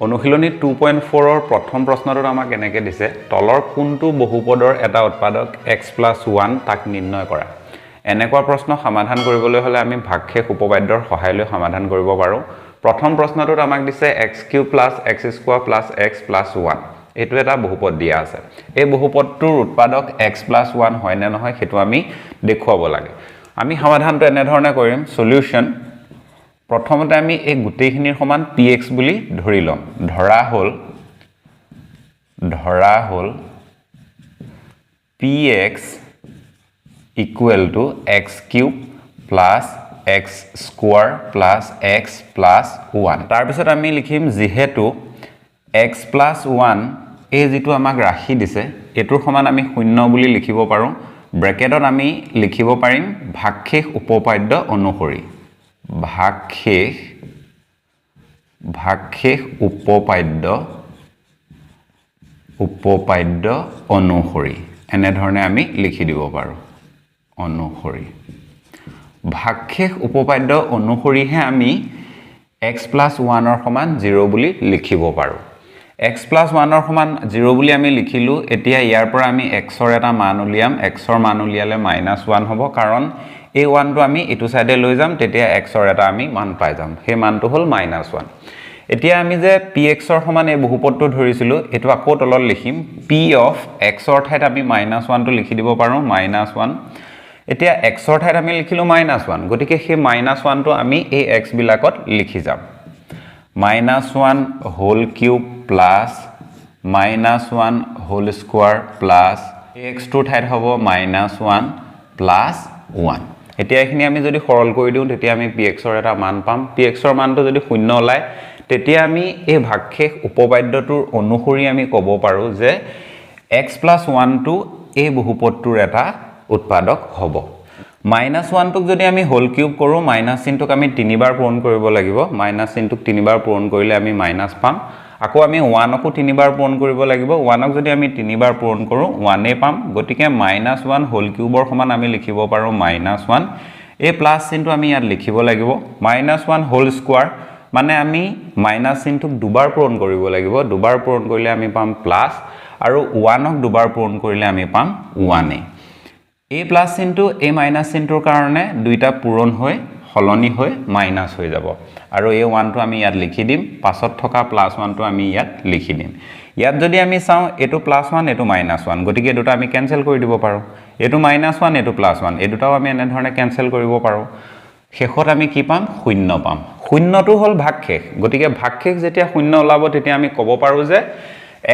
অনুশীলনী 2.4 ৰ প্ৰথম প্ৰশ্নটো আমাক এনেকে দিছে তলৰ কোনটো বহুপদৰ এটা উৎপাদক x + 1 তাক নিৰ্ণয় কৰা এনেকুৱা প্ৰশ্ন সমাধান কৰিবলৈ হলে আমি ভাগশেষ উপপাদ্যৰ সহায় লৈ সমাধান কৰিব পাৰো প্ৰথম প্ৰশ্নটোত আমাক দিছে x³ + x² + x + 1 এটো এটা বহুপদ দিয়া আছে এই বহুপদটোৰ উৎপাদক x + 1 হয় নে নহয় হেতু আমি দেখুৱাব লাগে আমি সমাধানটো এনে ধৰণে কৰিম সলিউশন প্ৰথমতে আমি এই গুটেইখিনিৰ সমান px বুলি ধৰি লম ধৰা হল px = x³ + x² + x + 1 তাৰ পিছত আমি লিখিম যেহেতু x + 1 এই যেটো আমাক ৰাখি দিছে এটোৰ সমান আমি শূন্য বুলি লিখিব পাৰো ব্ৰেকেটত আমি লিখিব পাৰিম ভাগশেষ উপপাদ্য অনুসৰি ভাগশেষ উপপাদ্য অনুসৰি এনে ধৰণে আমি লিখি দিব পাৰো অনুসৰি ভাগশেষ উপপাদ্য অনুসৰিহে আমি x + 1 ৰ সমান 0 বুলি লিখিব পাৰো x + 1 ৰ সমান 0 বুলি আমি লিখিলো এতিয়া ইয়াৰ পৰা আমি x ৰ এটা মান উলিয়াম x ৰ মান উলিয়ালে -1 হ'ব কাৰণ এই 1 টো আমি এটো সাইডে লৈ যাম তেতিয়া x ৰ এটা আমি মান পাই যাম সেই মানটো হল -1 এতিয়া আমি যে px ৰ সমান এই বহুপদটো ধৰিছিলো এটো আকৌ তলত লিখিম p of x ৰ ঠাইত আমি -1 টো লিখি দিব পাৰো -1 এতিয়া x ৰ ঠাইত আমি লিখিলো -1 গতিকে সেই -1 টো আমি এই x বিলাকত লিখি যাম -1 whole cube plus -1 whole square plus x টোৰ ঠাইত হ'ব -1 plus 1 এতিয়া এখিনি আমি যদি সৰল কৰি দিও তেতিয়া আমি px ৰ এটা মান পাম px ৰ মানটো যদি শূন্য ওলায় তেতিয়া আমি এই ভাগশেষ উপপাদ্যটোৰ অনুসৰি আমি ক'ব পাৰো যে x + 1 টো এই বহুপদটোৰ এটা উৎপাদক হ'ব -1 টোক যদি আমি হোল কিউব কৰো মাইনাস চিনটোক আমি 3 বাৰ পূৰণ কৰিব লাগিব মাইনাস চিনটোক 3 বাৰ পূৰণ কৰিলে আমি মাইনাস পাম আকৌ আমি 1 কো 3 বাৰ পূৰণ কৰিব লাগিব 1 ক যদি আমি 3 বাৰ পূৰণ কৰো 1 এ পাম গতিকে -1 হোল কিউবৰ সমান আমি লিখিব পাৰো -1 এই প্লাস চিনটো আমি ইয়াত লিখিব লাগিব -1 হোল স্কয়াৰ মানে আমি মাইনাস চিনটোক দুবাৰ পূৰণ কৰিব লাগিব দুবাৰ পূৰণ কৰিলে আমি পাম প্লাস আৰু 1 ক দুবাৰ পূৰণ কৰিলে আমি পাম 1 এই প্লাস চিনটো এই মাইনাস চিনটোৰ কাৰণে দুইটা পূৰণ হৈ হলনি হৈ মাইনাস হৈ যাব আৰু এই 1 টো আমি ইয়াত লিখি দিম পাছত থকা +1 টো আমি ইয়াত লিখি দিম ইয়াত যদি আমি চাও এটো +1 এটো -1 গতিকে দুটা আমি ক্যান্সেল কৰি দিব পাৰো এটো -1 এটো +1 এই দুটাও আমি এনে ধৰণে ক্যান্সেল কৰিব পাৰো শেষত আমি কি পাম শূন্য পাম শূন্যটো হল ভাগশেষ গতিকে ভাগশেষ যেতিয়া শূন্য ওলাব তেতিয়া আমি ক'ব পাৰো যে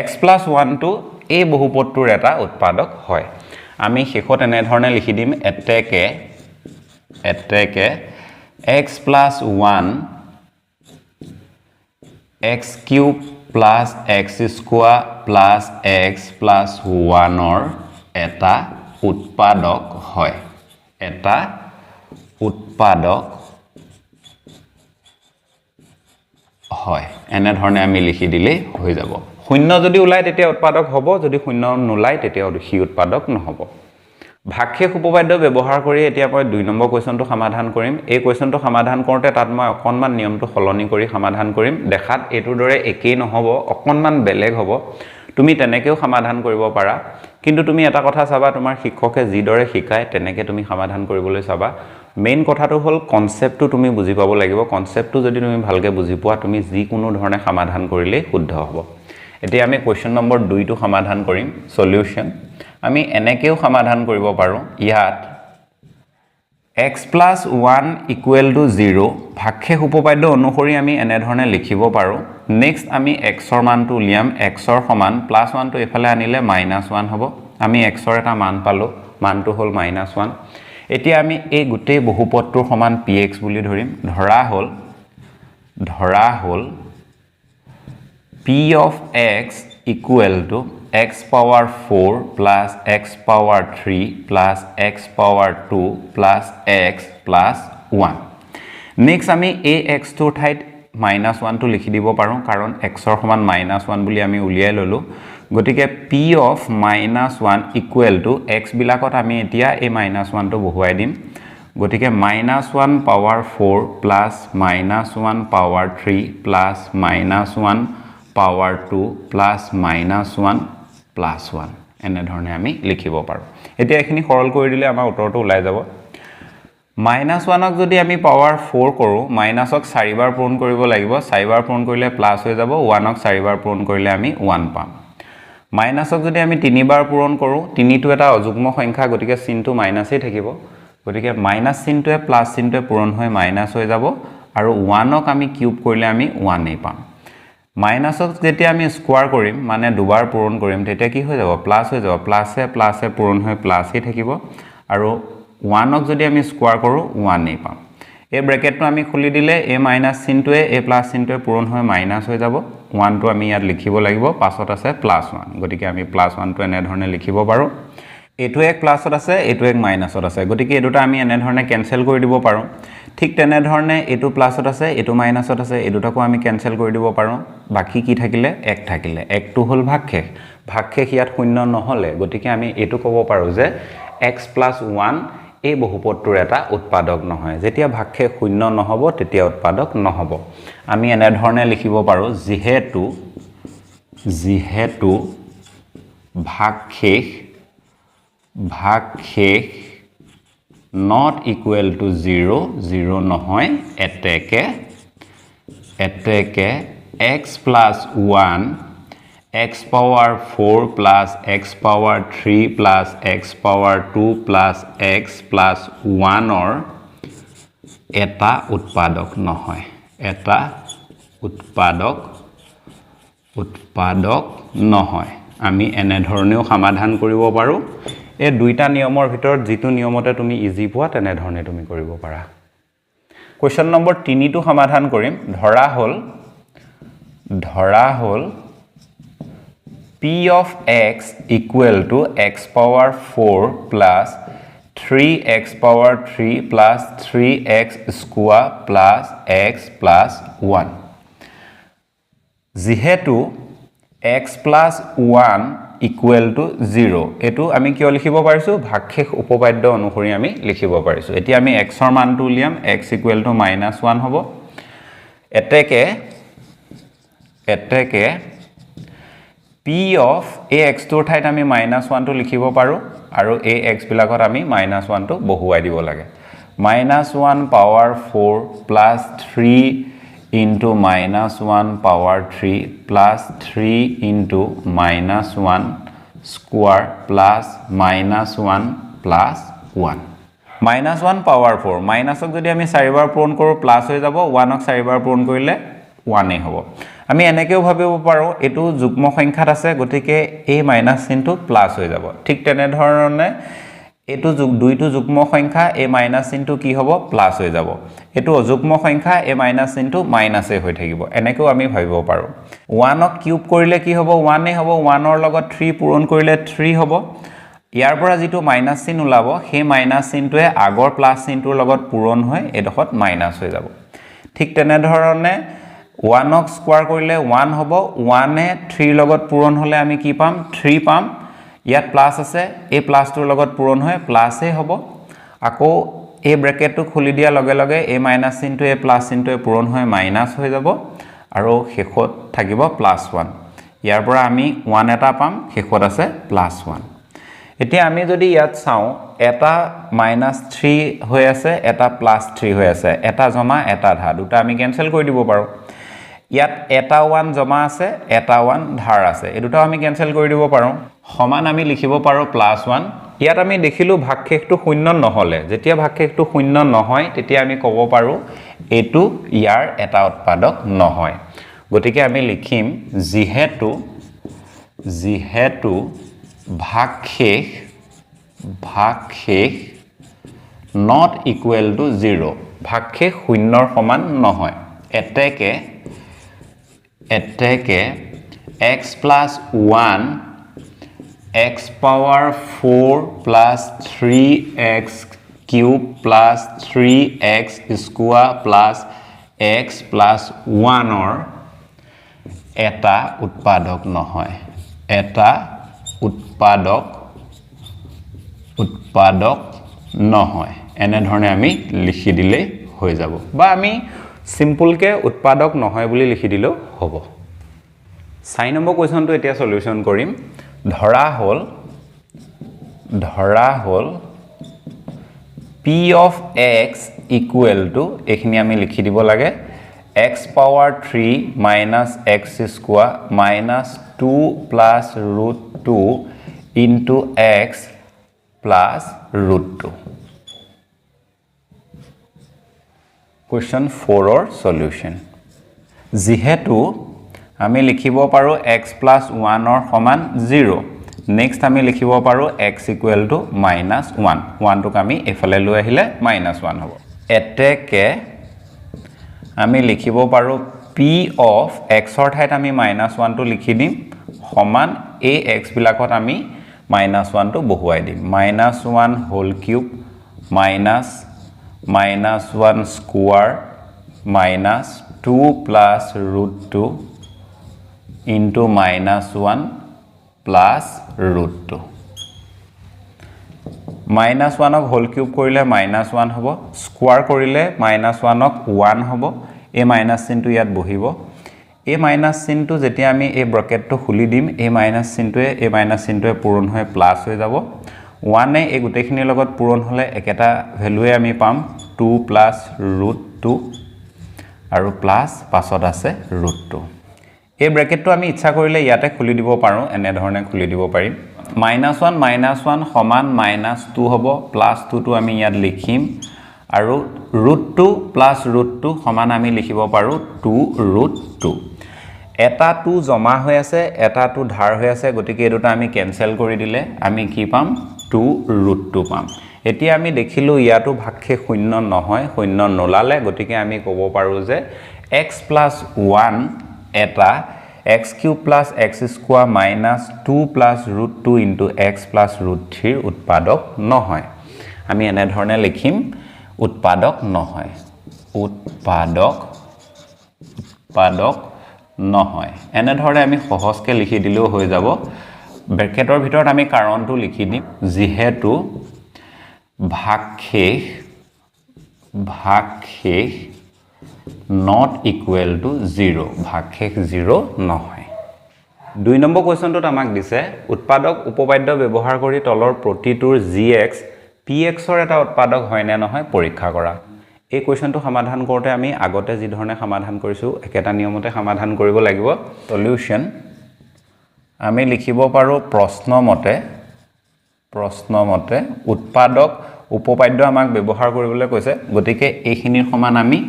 x + 1 টো এই বহুপদটোৰ এটা উৎপাদক হয় আমি শেষত এনে ধৰণে লিখি দিম এতেকে x + 1 x³ + x² + x + 1 ৰ এটা উৎপাদক হয় এটা উৎপাদক হয় এনে ধৰণে আমি লিখি দিলে হৈ যাব শূন্য যদি ওলাই তেতিয়া উৎপাদক হ'ব যদি শূন্য নোলায় তেতিয়া সি উৎপাদক নহব ভাগশেষ উপপাদ্য ব্যৱহাৰ কৰি এতিয়া মই 2 নম্বৰ কোৱেশ্চনটো সমাধান কৰিম এই কোৱেশ্চনটো সমাধান কৰোতে তাত মই অকনমান নিয়মটো সলনি কৰি সমাধান কৰিম দেখাত এটোৰ দৰে একেই নহব অকনমান বেলেগ হ'ব তুমি তেনেকেও সমাধান কৰিব পাৰা কিন্তু তুমি এটা কথা চাবা তোমাৰ শিক্ষকে যি দৰে শিকায় তেনেকে তুমি সমাধান কৰিবলৈ চাবা মেইন কথাটো হল কনসেপ্টটো তুমি বুজি পাব লাগিব কনসেপ্টটো যদি তুমি ভালকে বুজি পোৱা তুমি যি কোনো ধৰণে সমাধান কৰিলে শুদ্ধ হ'ব এতিয়া আমি কোৱেশ্চন নম্বৰ 2 টো সমাধান কৰিম সলিউশন আমি এনেকেও সমাধান কৰিব পাৰো ইয়াত x + 1 = 0 ভাগশেষ উপপাদ্য অনুসৰি আমি এনে ধৰণে লিখিব পাৰো নেক্সট আমি x ৰ মানটো উলিয়াম x ৰ সমান +1 টো এফালে আনিলে -1 হ'ব আমি x ৰ এটা মান পালো মানটো হল -1 এতিয়া আমি এই গুটেই বহুপদটোৰ সমান px বুলি ধৰিম ধৰা হল p of x = x power 4 plus x power 3 plus x power 2 plus x plus 1 next আমি এই x টোৰ ঠাইত -1 টো লিখি দিব পাৰো কাৰণ x ৰ সমান -1 বুলি আমি উলিয়াই ললো গতিকে p of -1 = x বিলাকত আমি এতিয়া এই -1 টো বহুৱাই দিম গতিকে -1 power 4 plus -1 power 3 plus -1 power 2 plus minus 1 plus 1 এনে ধৰণে আমি লিখিব পাৰো এতিয়া এখিনি সৰল কৰি দিলে আমাৰ উত্তৰটো ওলাই যাব minus 1 ক যদি আমি power 4 কৰো minus ক 4 বাৰ পূৰণ কৰিব লাগিব 4 বাৰ পূৰণ কৰিলে প্লাস হৈ যাব 1 ক 4 বাৰ পূৰণ কৰিলে আমি 1 পাম minus ক যদি আমি 3 বাৰ পূৰণ কৰো 3 টো এটা অযুগ্ম সংখ্যা গতিকে চিনটো মাইনাসই থাকিব গতিকে মাইনাস চিনটোৱে প্লাস চিনটোৱে পূৰণ হৈ মাইনাস হৈ যাব আৰু 1 ক আমি কিউব কৰিলে আমি 1 এই পাম minus ক যেতিয়া আমি স্কয়াৰ কৰিম মানে দুবাৰ পূৰণ কৰিম তেতিয়া কি হৈ যাব প্লাস হৈ যাব প্লাসে পূৰণ হৈ প্লাসই থাকিব আৰু 1 ক যদি আমি স্কয়াৰ কৰো 1 এই পাম এই ব্ৰ্যাকেটটো আমি খুলি দিলে a মাইনাস চিনটোৱে a প্লাস চিনটোৱে পূৰণ হৈ মাইনাস হৈ যাব 1 টো আমি ইয়াত লিখিব লাগিব পাছত আছে +1 গতিকে আমি +1 টো এনে ধৰণে লিখিব পাৰো এটো এক প্লাসত আছে এটো এক মাইনাসত আছে গতিকে এই দুটা আমি এনে ধৰণে ক্যান্সেল কৰি দিব পাৰো ঠিক তেনে ধৰণে এটো প্লাসত আছে এটো মাইনাসত আছে এই দুটাকো আমি ক্যান্সেল কৰি দিব পাৰো বাকি কি থাকিলে 1 থাকিলে 1 টো হল ভাগশেষ ইয়াত শূন্য নহলে গতিকে আমি এটো ক'ব পাৰো যে x + 1 এই বহুপদটোৰ এটা উৎপাদক নহয় যেতিয়া ভাগশেষ শূন্য নহব তেতিয়া উৎপাদক নহব আমি এনে ধৰণে লিখিব পাৰো যেহেতু ভাগশেষ not equal to 0 নহয় এতেকে x plus 1 x power 4 plus x power 3 plus x power 2 plus x plus 1 or এটা উৎপাদক নহয় এটা উৎপাদক নহয় আমি এনে ধৰণেও সমাধান কৰিব পাৰো এই দুইটা নিয়মৰ ভিতৰত যেটো নিয়মতে তুমি ইজি পোৱা তেনে ধৰণে তুমি কৰিব পাৰা কোৱেশ্চন নম্বৰ 3 টো সমাধান কৰিম ধৰা হল p of x equal to x power 4 plus 3x power 3 plus 3x square plus x plus 1 যেহেতু x plus 1 equal to 0 এটো আমি কিয় লিখিব পাৰিছো ভাগশেষ উপপাদ্য অনুসৰি আমি লিখিব পাৰিছো এতিয়া আমি x ৰ মানটো উলিয়াম x equal to -1 হ'ব এতেকে p of ax টোৰ ঠাইত আমি -1 টো লিখিব পাৰো আৰু ax বিলাকত আমি -1 টো বহুৱাই দিব লাগে -1 power 4 plus 3 into -1 power 3 plus 3 into -1 square plus -1 plus 1 -1 power 4 minus ক যদি আমি 4 বাৰ পূৰণ কৰো প্লাস হৈ যাব 1 ক 4 বাৰ পূৰণ কৰিলে 1 এ হ'ব আমি এনেকেও ভাবিব পাৰো এটো যুগ্ম সংখ্যাত আছে গতিকে এই মাইনাস চিনটো প্লাস হৈ যাব ঠিক তেনে ধৰণে এটো দুইটো যুগ্ম সংখ্যা এই মাইনাস চিনটো কি হ'ব প্লাস হৈ যাব এটো অযুগ্ম সংখ্যা এই মাইনাস চিনটো মাইনাসে হৈ থাকিব এনেকেও আমি ভাবিব পাৰো 1 ক কিউব কৰিলে কি হ'ব 1 এ হ'ব 1 ৰ লগত 3 পূৰণ কৰিলে 3 হ'ব ইয়াৰ পৰা যেটো মাইনাস চিন ওলাব সেই মাইনাস চিনটোৱে আগৰ প্লাস চিনটোৰ লগত পূৰণ হৈ এডখত মাইনাস হৈ যাব ঠিক তেনে ধৰণে 1 ক স্কয়াৰ কৰিলে 1 হ'ব 1 এ 3 লগত পূৰণ হলে আমি কি পাম 3 পাম ইয়াত প্লাস আছে এই প্লাসটোৰ লগত পূৰণ হৈ প্লাসে হ'ব আকৌ এই ব্ৰ্যাকেটটো খুলি দিয়া লগে লগে এই মাইনাস চিনটো এই প্লাস চিনটোৱে পূৰণ হৈ মাইনাস হৈ যাব আৰু শেষত থাকিব +1 ইয়াৰ পৰা আমি 1 এটা পাম শেষত আছে +1 এতিয়া আমি যদি ইয়াত চাও এটা -3 হৈ আছে এটা +3 হৈ আছে এটা জমা এটা ধা দুটা আমি ক্যান্সেল কৰি দিব পাৰো ইয়াত এটা 1 জমা আছে এটা 1 ধাৰ আছে এই দুটা আমি ক্যান্সেল কৰি দিব পাৰো সমান আমি লিখিব পাৰো +1 ইয়াত আমি দেখিলো ভাগশেষটো শূন্য নহলে যেতিয়া ভাগশেষটো শূন্য নহয় তেতিয়া আমি ক'ব পাৰো এটো ইয়াৰ এটা উৎপাদক নহয় গতিকে আমি লিখিম যেহেতু ভাগশেষ not equal to 0 ভাগশেষ শূন্যৰ সমান নহয় এতেকে x plus 1 x power 4 plus 3x cube plus 3x square plus x plus 1 or এটা উৎপাদক নহয় এটা উৎপাদক নহয় এনে ধৰণে আমি লিখি দিলে হৈ যাব বা আমি সিম্পল কে উৎপাদক নহয় বুলি লিখি দিলেও হ'ব 4 নম্বৰ কোৱেশ্যনটো এতিয়া সলিউশন কৰিম ধৰা হল p of x equal to এখিনি আমি লিখি দিব লাগে x power 3 minus x square minus 2 plus root 2 into x plus root 2. Question 4 or solution. যিহেতু আমি লিখিব পাৰো x plus 1 or সমান 0. Next আমি লিখিব পাৰো x equal to minus 1. 1 টোক আমি এফালে লৈ আহিলে minus 1 হ'ব. এতেকে আমি লিখিব পাৰো p of x ৰ ঠাইত আমি minus 1 টো লিখি দিম সমান a x বিলাকত আমি minus 1 টো বহুৱাই দিম minus 1 whole cube minus 1 square minus 2 plus root 2 into minus 1 plus root 2 minus 1 of whole cube করিলে minus 1 হবো square করিলে minus 1 of 1 হবো a minus চিহ্ন তো ইয়াত বহিব a minus চিহ্ন তো যেতিয়া আমি এই ব্র্যাকেট তো খুলি দিম a minus চিহ্নটোৱে পূৰণ হৈ প্লাস হৈ যাব 1 এ এই গুটেখিনিৰ লগত পূৰণ হলে একেটা ভ্যালুৱে আমি পাম 2 plus root 2 আৰু প্লাস পাছত আছে root 2 এই ব্ৰ্যাকেটটো আমি ইচ্ছা কৰিলে ইয়াতে খুলি দিব পাৰো এনে ধৰণে খুলি দিব পাৰিম -1 সমান -2 হ'ব +2 টো আমি ইয়াত লিখিম আৰু √2 + √2 সমান আমি লিখিব পাৰো 2√2 এটা 2 জমা হৈ আছে এটা 2 ধাৰ হৈ আছে গতিকে এই দুটা আমি কেনসেল কৰি দিলে আমি কি পাম 2√2 পাম এতিয়া আমি দেখিলো ইয়াটো ভাগকে শূন্য নহয় শূন্য নলালে গতিকে আমি ক'ব পাৰো যে x + 1 এটা x cube plus x square minus 2 plus root 2 into x plus root 3 উৎপাদক নহয় আমি এনে ধৰণে লিখিম উৎপাদক নহয় এনে ধৰণে আমি সহজকে লিখি দিলেও হৈ যাব ব্ৰেকেটৰ ভিতৰত আমি কাৰণটো লিখি দিম যিহেতু ভাগশেষ not equal to 0 ভাগশেষ 0 নহয় 2 নম্বৰ কোৱেশ্যনটোত আমাক দিছে উৎপাদক উপপাদ্য ব্যৱহাৰ কৰি তলৰ প্ৰতিটোৰ gx px ৰ এটা উৎপাদক হয় নে নহয় পৰীক্ষা কৰা এই কোৱেশ্যনটো সমাধান কৰোতে আমি আগতে যি ধৰণে সমাধান কৰিছো একেটা নিয়মতে সমাধান কৰিব লাগিব সলিউশন আমি লিখিব পাৰো প্ৰশ্নমতে উৎপাদক উপপাদ্য আমাক ব্যৱহাৰ কৰিবলৈ কৈছে গতিকে এইখিনিৰ সমান আমি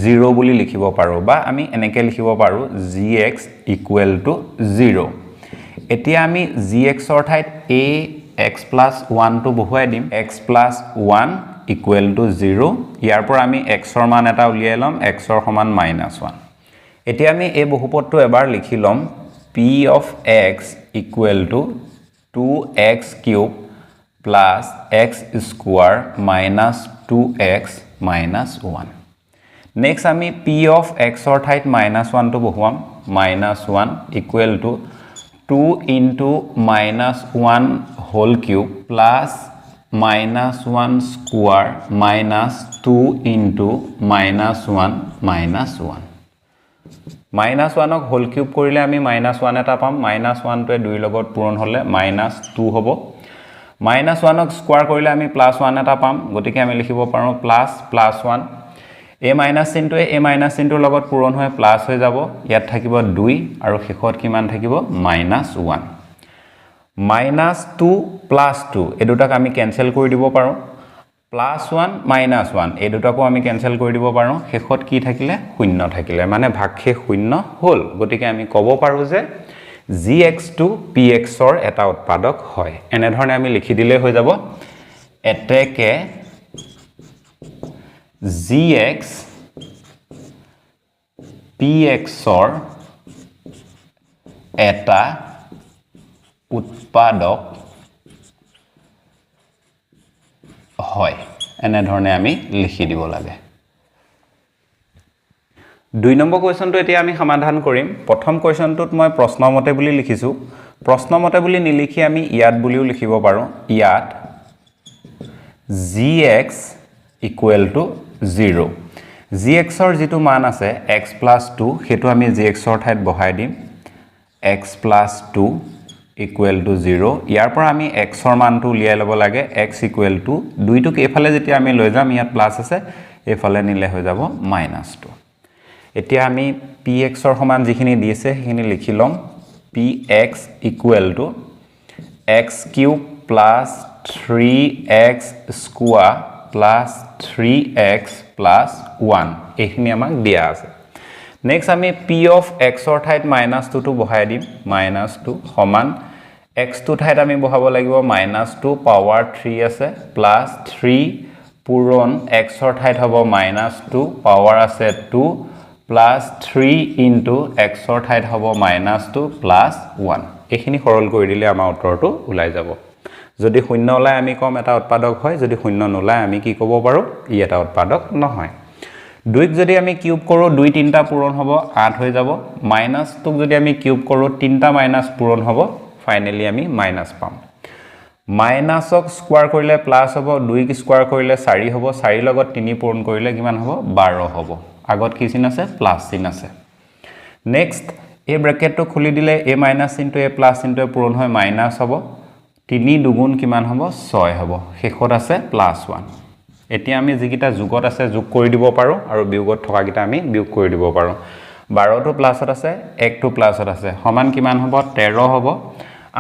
0 বুলি লিখিব পাৰো বা আমি এনেকৈ লিখিব পাৰো gx = 0 এতিয়া আমি gx ৰ ঠাইত a x + 1 টো বহুৱাই দিম x + 1 = 0 ইয়াৰ পৰা আমি x ৰ মান এটা উলিয়াই লম x ৰ সমান -1 এতিয়া আমি এই বহুপদটো এবাৰ লিখি লম p of x = 2x³ plus x square minus 2x minus 1 next ami p of x or ঠাইত -1 to বহুৱাম -1 equal to 2 into -1 whole cube plus -1 square minus 2 into -1 minus 1 -1 of whole cube কৰিলে আমি -1 এটা পাম -1 টোৱে 2 লগত পূৰণ হলে -2 হ'ব -1 ক স্কয়াৰ কৰিলে আমি +1 এটা পাম গতিকে আমি লিখিব পাৰো +1 a মাইনাস চিহ্নটোৱে a মাইনাস চিহ্নটোৰ লগত পূৰণ হৈ প্লাস হৈ যাব ইয়াত থাকিব 2 আৰু শেষত কিমান থাকিব -1 -2 +2 এই দুটাক আমি কেনসেল কৰি দিব পাৰো +1 -1 এই দুটাকো আমি কেনসেল কৰি দিব পাৰো শেষত কি থাকিলে শূন্য থাকিলে মানে ভাগশেষ শূন্য হল গতিকে আমি ক'ব পাৰো যে gx to px ৰ এটা উৎপাদক হয় এনে ধৰণে আমি লিখি দিলে হৈ যাব এতেকে gx px ৰ এটা উৎপাদক হয় এনে ধৰণে আমি লিখি দিব লাগে 2 নম্বৰ কোৱেশ্যনটো এতিয়া আমি সমাধান কৰিম প্ৰথম কোৱেশ্যনটোত মই প্ৰশ্নমতে বুলি লিখিছো প্ৰশ্নমতে বুলি নিলিখি আমি ইয়াত বুলিও লিখিব পাৰো ইয়াত gx = 0 gx ৰ যেটো মান আছে x + 2 হেতু আমি gx ৰ ঠাইত বহাই দিম x plus 2 equal to 0 ইয়াৰ পৰা আমি x ৰ মানটো উলিয়াই ল'ব লাগে x equal to 2 টোক এফালে যেতিয়া আমি লৈ যাম ইয়াত প্লাস আছে এফালে নিলে হৈ যাব -2 এতিয়া আমি px ৰ সমান যিখিনি দিছে সেইখিনি লিখি লম px equal to x cube plus 3x square plus 3x plus 1 এইখিনি আমাক দিয়া আছে নেক্সট আমি p of x ৰ ঠাইত -2 টো বহাই দিম -2 সমান x টো ঠাইত আমি বহাব লাগিব -2 পাৱাৰ 3 আছে প্লাস 3 পূৰণ x ৰ ঠাইত হ'ব -2 পাৱাৰ আছে 2 প্লাস 3 into x ৰ ঠাইত হ'ব -2 প্লাস 1 এইখিনি সৰল কৰি দিলে আমাৰ উত্তৰটো ওলাই যাব যদি শূন্য ওলাই আমি কম এটা উৎপাদক হয় যদি শূন্য নোলায় আমি কি ক'ব পাৰো ই এটা উৎপাদক নহয় 2 ক যদি আমি কিউব কৰো 2 3টা পূৰণ হ'ব 8 হৈ যাব মাইনাস টোক যদি আমি কিউব কৰো 3টা মাইনাস পূৰণ হ'ব ফাইনালি আমি মাইনাস পাম মাইনাসক স্কয়াৰ কৰিলে প্লাস হ'ব 2 ক স্কয়াৰ কৰিলে 4 হ'ব 4 লগত 3 পূৰণ কৰিলে কিমান হ'ব 12 হ'ব আগত কি চিন আছে প্লাস চিন আছে নেক্সট এই ব্র্যাকেটটো খুলি দিলে a minus into a plus into a পূৰণ হয় মাইনাস হ'ব 3 দুগুণ কিমান হ'ব 6 হ'ব শেষত আছে প্লাস 1 এতিয়া আমি যিকিটা যোগত আছে যোগ কৰি দিব পাৰো আৰু বিয়োগত থকা কিটা আমি বিয়োগ কৰি দিব পাৰো 12 টো প্লাসত আছে 1 টো প্লাসত আছে সমান কিমান হ'ব 13 হ'ব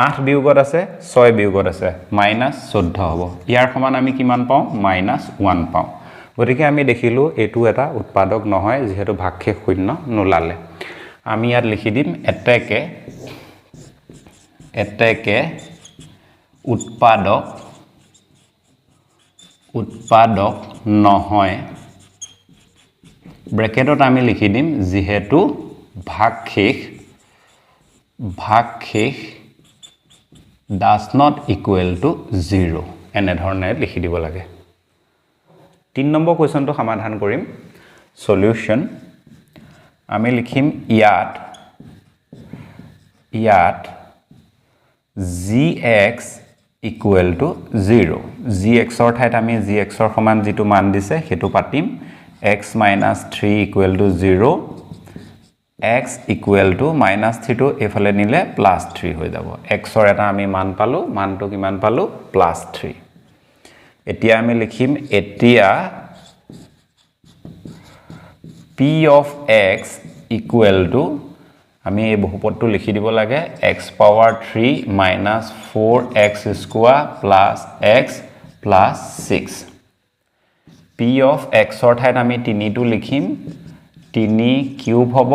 8 বিয়োগত আছে 6 বিয়োগত আছে -14 হ'ব ইয়াৰ সমান আমি কিমান পাও -1 পাও গতিকে আমি দেখিলো এটো এটা উৎপাদক নহয় যেহেতু ভাগশেষ শূন্য নোলালে আমি ইয়াত লিখি দিম এতেকে উৎপাদক নহয় ব্র্যাকেটত আমি লিখি দিম যেহেতু ভাগশেষ does not equal to 0 এনে ধৰণে লিখি দিব লাগে 3 নম্বৰ কোৱেশ্চনটো সমাধান কৰিম সলিউশন আমি লিখিম ইয়াত gx equal to 0 gx ৰ ঠাইত আমি gx ৰ সমান যেটো মান দিছে হেতু পাতিম x minus 3 equal to 0 x equal to -3 টো এফালে নিলে +3 হৈ যাব x ৰ এটা আমি মান পালো মানটো কিমান পালো +3 এতিয়া আমি লিখিম এতিয়া p of x equal to আমি এই বহুপদটো লিখি দিব লাগে x power 3 minus 4x square plus x plus 6 p of x ৰ ঠাইত আমি 3 টো লিখিম 3 কিউব হ'ব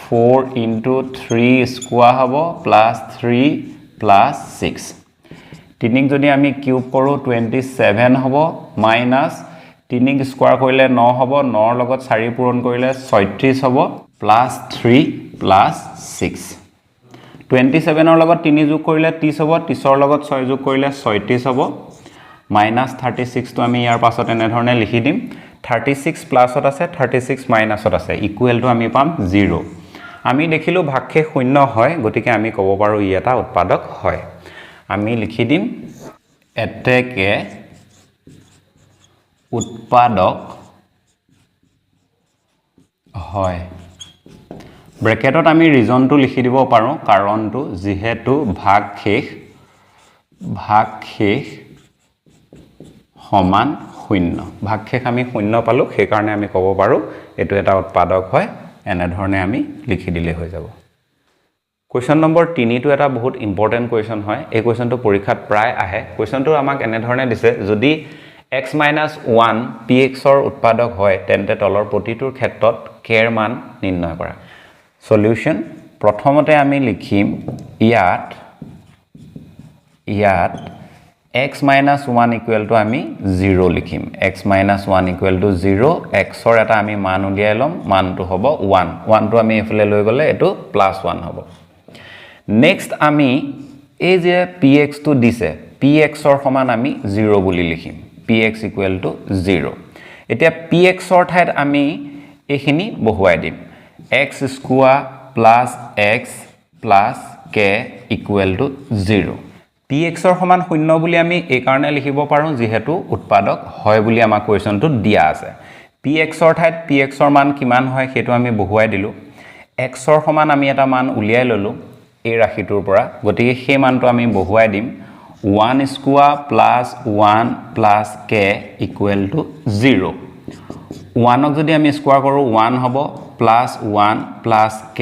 4 into 3 square হ'ব plus 3 plus 6 3 যদি আমি কিউব কৰো 27 হ'ব minus 3 স্কয়াৰ কৰিলে 9 হ'ব 9 ৰ লগত 4 পূৰণ কৰিলে 36 হ'ব plus 3 plus 6 27 ৰ লগত 3 যোগ কৰিলে 30 হ'ব 30 ৰ লগত 6 যোগ কৰিলে 36 হ'ব minus 36 টো আমি ইয়াৰ পাছত এনে ধৰণে লিখি দিম 36 প্লাসত আছে 36 মাইনাসত আছে ইকুৱেল টু আমি পাম 0 আমি দেখিলো ভাগশেষ শূন্য হয় গতিকে আমি ক'ব পাৰো ই এটা উৎপাদক হয় আমি লিখি দিম এতেকে উৎপাদক হয় ব্র্যাকেটত আমি ৰিজনটো লিখি দিব পাৰো কাৰণটো যেহেতু ভাগশেষ সমান শূন্য ভাগশেষ আমি শূন্য পালো সেই কাৰণে আমি ক'ব পাৰো এটো এটা উৎপাদক হয় এনে ধৰণে আমি লিখি দিলে হৈ যাব কোৱেশ্চন নম্বৰ 3 টো এটা বহুত ইম্পৰ্টেন্ট কোৱেশ্চন হয় এই কোৱেশ্চনটো পৰীক্ষাত প্ৰায় আহে কোৱেশ্চনটো আমাক এনে ধৰণে দিছে যদি x - 1 px ৰ উৎপাদক হয় তেন্তে তলৰ প্ৰতিটোৰ ক্ষেত্ৰত k ৰ মান নিৰ্ণয় কৰা সলিউশন প্ৰথমতে আমি লিখিম ইয়াত x minus 1 equal to আমি 0 লিখিম x minus 1 equal to 0 x ৰ এটা আমি মান উলিয়াই লম মানটো হ'ব 1 1 টো আমি এফালে লৈ গলে এটো +1 হ'ব নেক্সট আমি এই যে px টো দিছে px ৰ সমান আমি 0 বুলি লিখিম px equal to 0 এতিয়া px ৰ ঠাইত আমি এখিনি বহুৱাই দিম x square plus x plus k equal to 0 px ৰ সমান শূন্য বুলি আমি এই কাৰণে লিখিব পাৰো যেহেতু উৎপাদক হয় বুলি আমাৰ কোৱেশ্চনটো দিয়া আছে px ৰ ঠাইত px ৰ মান কিমান হয় হেতু আমি বহুৱাই দিলো x ৰ সমান আমি এটা মান উলিয়াই ললো এই ৰাশিটোৰ পৰা গতিকে সেই মানটো আমি বহুৱাই দিম 1 square plus 1 plus k equal to 0 1 ক যদি আমি স্কোয়াৰ কৰো 1 হ'ব plus 1 plus k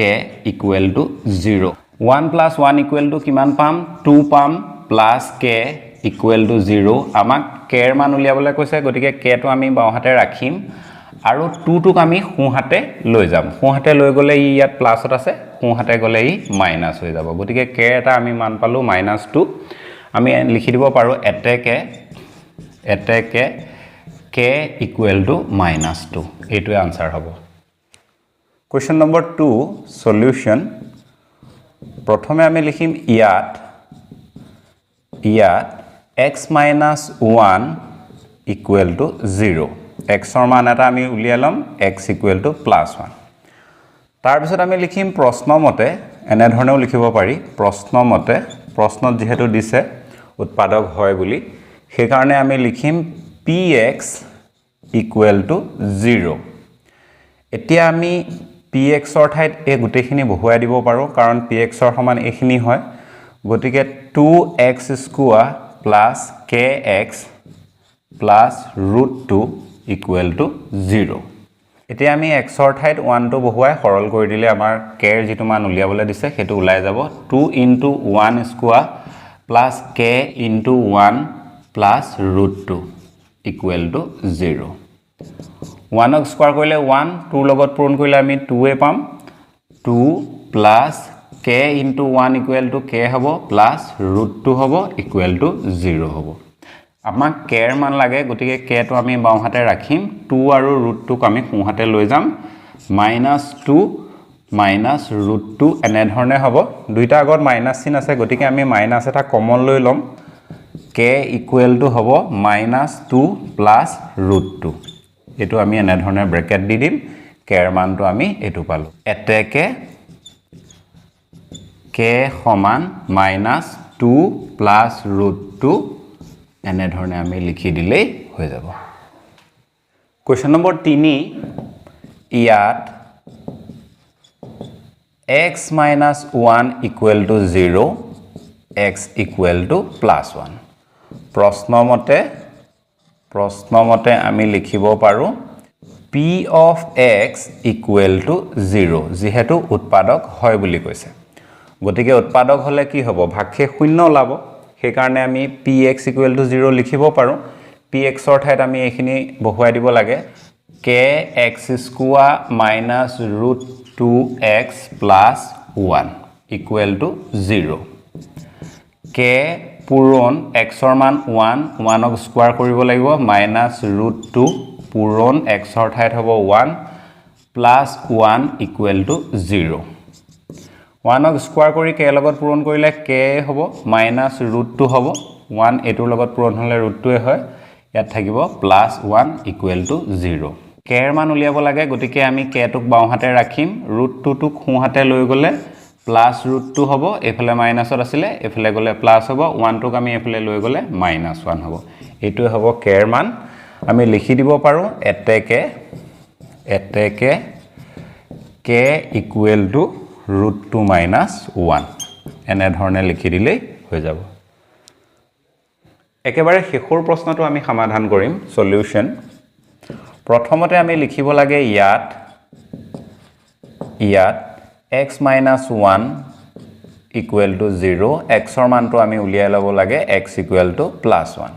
equal to 0 1 plus 1 equal to কিমান পাম 2 পাম প্লাস k ইকুৱেল টু 0 আমাক k এৰ মান উলিয়াবলৈ কৈছে গতিকে k টো আমি বাওহাতে ৰাখিম আৰু 2 টোক আমি সোঁহাতে লৈ যাম সোঁহাতে লৈ গলে ই ইয়াত প্লাসত আছে সোঁহাতে গলে ই মাইনাস হৈ যাব গতিকে k এটা আমি মান পালো -2 আমি লিখি দিব পাৰো এতেকে k ইকুৱেল টু -2 এইটোৱে আনসাৰ হ'ব কোৱেশ্চন নম্বৰ 2 সলিউশন প্ৰথমে আমি লিখিম ইয়াত x - 1 ইকুৱেল টু 0 x ৰ মান এটা আমি উলিয়ালম x ইকুৱেল টু +1 তাৰ পিছত আমি লিখিম প্ৰশ্নমতে এনে ধৰণেও লিখিব পাৰি প্ৰশ্নমতে প্ৰশ্নত যেহেতু দিছে উৎপাদক হয় বুলি সেই কাৰণে আমি লিখিম px ইকুৱেল টু 0 এতিয়া আমি px ৰ ঠাইত এই গুটেখিনি বহুৱাই দিব পাৰো কাৰণ px ৰ সমান এইখিনি হয় গতিকে 2x square plus kx plus √2 equal to 0 এতিয়া আমি x ৰ ঠাইত 1 টো বহুৱাই সৰল কৰি দিলে আমাৰ k এৰ যেটো মান উলিয়াবলৈ দিছে হেতু ওলাই যাব 2 * 1 square plus k * 1 plus √2 equal to 0 1 ক স্কোয়াৰ কৰিলে 1 2 লগত পূৰণ কৰিলে আমি 2 এ পাম 2 plus k * 1 equal to k হ'ব প্লাস √2 হ'ব ইকুৱেল টু 0 হ'ব আমাক k এৰ মান লাগে গতিকে k টো আমি বাওহাতে ৰাখিম 2 আৰু √2 ক আমি সোঁহাতে লৈ যাম -2 √2 এনে ধৰণে হ'ব দুইটা আগত মাইনাস চিন আছে গতিকে আমি মাইনাস এটা কমন লৈ লম k ইকুৱেল টু হ'ব -2 প্লাস √2 এটো আমি এনে ধৰণে ব্ৰেকেট দি দিম k এৰ মানটো আমি এটো পালো এতেকে k সমান -2 প্লাস √2 এনে ধৰণে আমি লিখি দিলেই হৈ যাব কোৱেশ্চন নম্বৰ 3 ইয়াত x - 1 equal to 0 x equal to +1 প্ৰশ্নমতে আমি লিখিব পাৰো p of x equal to 0 যেহেতু উৎপাদক হয় বুলি কৈছে গতিকে উৎপাদক হলে কি হ'ব ভাগশেষ শূন্য ওলাব সেই কাৰণে আমি px ইকুৱেল টু 0 লিখিব পাৰো px ৰ ঠাইত আমি এইখিনি বহুৱাই দিব লাগে kx square -√2x + 1 equal to 0 k পূৰণ x ৰ মান 1 ক স্কোয়াৰ কৰিব লাগিব -√2 পূৰণ x ৰ ঠাইত হ'ব 1 + 1 ইকুৱেল টু 0 1 ক স্কোয়াৰ কৰি k লগত পূৰণ কৰিলে k হ'ব -√2 হ'ব 1 এটোৰ লগত পূৰণ হলে √2 হয় ইয়াত থাকিব +1 ইকুৱেল টু 0 k এৰ মান উলিয়াব লাগে গতিকে আমি k টোক বাওহাতে ৰাখিম √2 টোক সোঁহাতে লৈ গলে +√2 হ'ব এফালে মাইনাসত আছিল এফালে গলে প্লাস হ'ব 1 টোক আমি এফালে লৈ গলে -1 হ'ব এটোই হ'ব k এৰ মান আমি লিখি দিব পাৰো এতেকে k ইকুৱেল টু √2 - 1 এনে ধৰণে লিখি দিলেই হৈ যাব একেবাৰে শেষৰ প্ৰশ্নটো আমি সমাধান কৰিম সলিউশন প্ৰথমতে আমি লিখিব লাগে ইয়াত x - 1 ইকুৱেল টু 0 x ৰ মানটো আমি উলিয়াই ল'ব লাগে x ইকুৱেল টু +1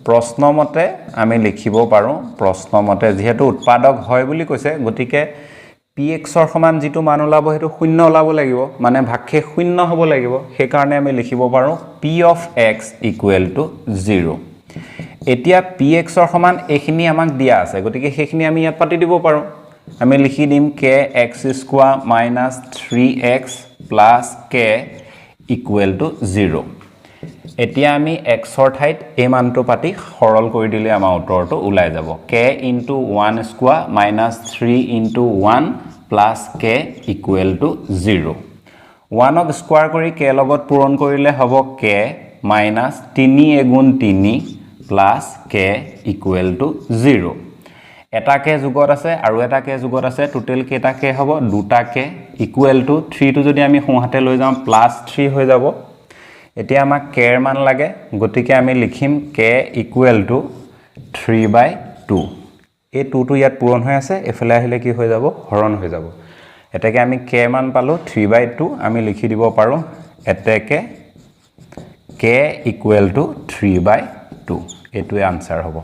প্ৰশ্নমতে আমি লিখিব পাৰো প্ৰশ্নমতে যেহেতু উৎপাদক হয় বুলি কৈছে গতিকে px ৰ সমান যেটো মান ওলাব হেতু শূন্য ওলাব লাগিব মানে ভাগশেষ শূন্য হ'ব লাগিব সেই কাৰণে আমি লিখিব পাৰো p of x equal to 0 এতিয়া px ৰ সমান এইখিনি আমাক দিয়া আছে গতিকে সেইখিনি আমি ইয়াত পাতি দিব পাৰো আমি লিখি দিম kx square -3x + k equal to 0 এতিয়া আমি x ৰ ঠাইত এই মানটো পাতি সৰল কৰি দিলে আমাৰ উত্তৰটো ওলাই যাব k * 1 square -3 * 1 + k equal to 0 1 ক স্কোয়াৰ কৰি k লগত পূৰণ কৰিলে হ'ব k -3 * 3 + k ইকুৱেল টু 0 এটা k যোগত আছে আৰু এটা k যোগত আছে টোটাল কেটা k হ'ব দুটা k ইকুৱেল টু 3 টো যদি আমি সোঁহাতে লৈ যাওঁ প্লাছ 3 হৈ যাব এতিয়া আমাক k এর মান লাগে গতিকে আমি লিখিম k ইকুৱেল টু 3/2 এই 2 টো ইয়াত পূৰণ হৈ আছে এফালে আহিলে কি হৈ যাব হৰণ হৈ যাব এটাকে আমি k মান পালো 3/2 আমি লিখি দিব পাৰো এটাকে k ইকুৱেল টু 3/2 এটোৱে আনসাৰ হ'ব